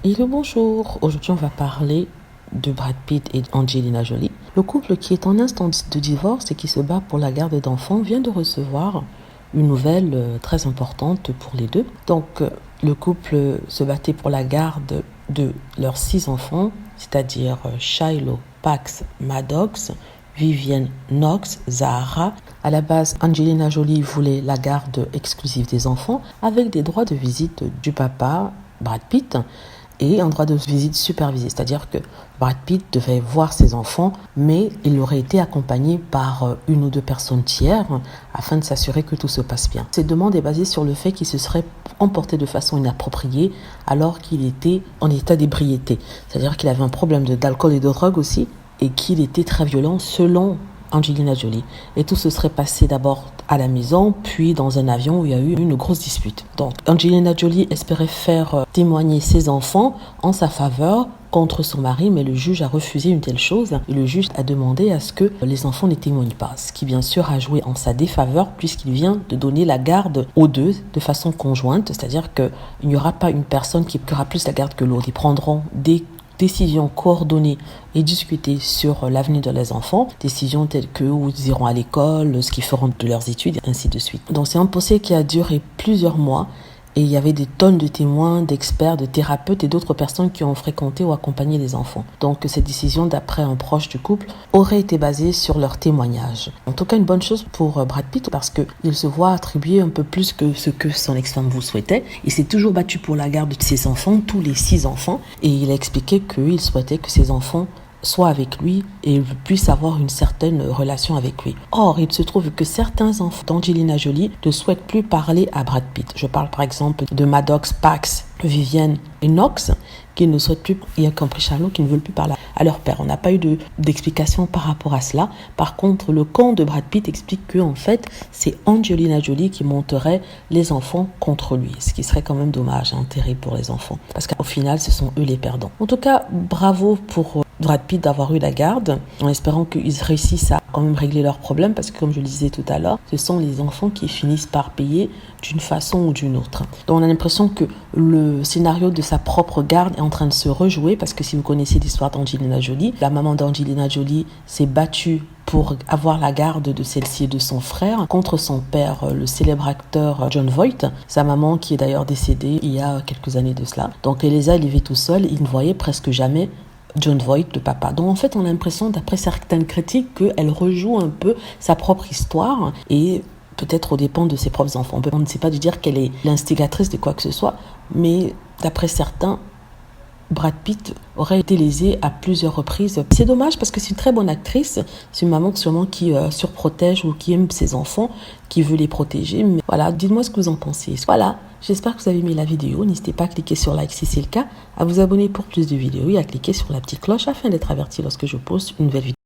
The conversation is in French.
Hello, bonjour. Aujourd'hui, on va parler de Brad Pitt et Angelina Jolie. Le couple qui est en instance de divorce et qui se bat pour la garde d'enfants vient de recevoir une nouvelle très importante pour les deux. Le couple se battait pour la garde de leurs 6 enfants, c'est-à-dire Shiloh, Pax, Maddox, Vivienne, Knox, Zahara. À la base, Angelina Jolie voulait la garde exclusive des enfants avec des droits de visite du papa, Brad Pitt, et un droit de visite supervisé, c'est-à-dire que Brad Pitt devait voir ses enfants, mais il aurait été accompagné par une ou deux personnes tiers afin de s'assurer que tout se passe bien. Cette demande est basée sur le fait qu'il se serait comporté de façon inappropriée alors qu'il était en état d'ébriété, c'est-à-dire qu'il avait un problème d'alcool et de drogue aussi, et qu'il était très violent selon Angelina Jolie. Et tout se serait passé d'abord à la maison, puis dans un avion où il y a eu une grosse dispute. Donc, Angelina Jolie espérait faire témoigner ses enfants en sa faveur contre son mari, mais le juge a refusé une telle chose et le juge a demandé à ce que les enfants ne témoignent pas, ce qui bien sûr a joué en sa défaveur puisqu'il vient de donner la garde aux deux de façon conjointe, c'est-à-dire qu'il n'y aura pas une personne qui aura plus la garde que l'autre. Ils prendront des décisions coordonnées et discutées sur l'avenir de leurs enfants, décisions telles que où ils iront à l'école, ce qu'ils feront de leurs études, et ainsi de suite. Donc c'est un procès qui a duré plusieurs mois et il y avait des tonnes de témoins, d'experts, de thérapeutes et d'autres personnes qui ont fréquenté ou accompagné les enfants. Donc cette décision, d'après un proche du couple, aurait été basée sur leur témoignage. En tout cas, une bonne chose pour Brad Pitt parce qu'il se voit attribuer un peu plus que ce que son ex-femme vous souhaitait. Il s'est toujours battu pour la garde de ses enfants, tous les 6 enfants, et il a expliqué qu'il souhaitait que ses enfants soit avec lui et puisse avoir une certaine relation avec lui. Or, il se trouve que certains enfants d'Angelina Jolie ne souhaitent plus parler à Brad Pitt. Je parle par exemple de Maddox, Pax, Vivienne et Knox qui ne souhaitent plus, y compris Charlot, qui ne veulent plus parler à leur père. On n'a pas eu d'explication par rapport à cela. Par contre, le camp de Brad Pitt explique que en fait, c'est Angelina Jolie qui monterait les enfants contre lui, ce qui serait quand même dommage, terrible pour les enfants, parce qu'au final, ce sont eux les perdants. En tout cas, bravo pour Brad Pitt d'avoir eu la garde, en espérant qu'ils réussissent à quand même régler leurs problèmes, parce que comme je le disais tout à l'heure, ce sont les enfants qui finissent par payer d'une façon ou d'une autre. Donc on a l'impression que le scénario de sa propre garde est en train de se rejouer, parce que si vous connaissez l'histoire d'Angelina Jolie, la maman d'Angelina Jolie s'est battue pour avoir la garde de celle-ci et de son frère contre son père, le célèbre acteur Jon Voight, sa maman qui est d'ailleurs décédée il y a quelques années de cela. Donc elle les a élevés tout seul, ils ne voyaient presque jamais Jon Voight, le papa. Donc en fait, on a l'impression, d'après certaines critiques, qu'elle rejoue un peu sa propre histoire et peut-être aux dépens de ses propres enfants. On ne sait pas de dire qu'elle est l'instigatrice de quoi que ce soit, mais d'après certains, Brad Pitt aurait été lésé à plusieurs reprises. C'est dommage parce que c'est une très bonne actrice. C'est une maman sûrement qui surprotège ou qui aime ses enfants, qui veut les protéger. Mais voilà, dites-moi ce que vous en pensez. Voilà, j'espère que vous avez aimé la vidéo. N'hésitez pas à cliquer sur like si c'est le cas, à vous abonner pour plus de vidéos et à cliquer sur la petite cloche afin d'être averti lorsque je poste une nouvelle vidéo.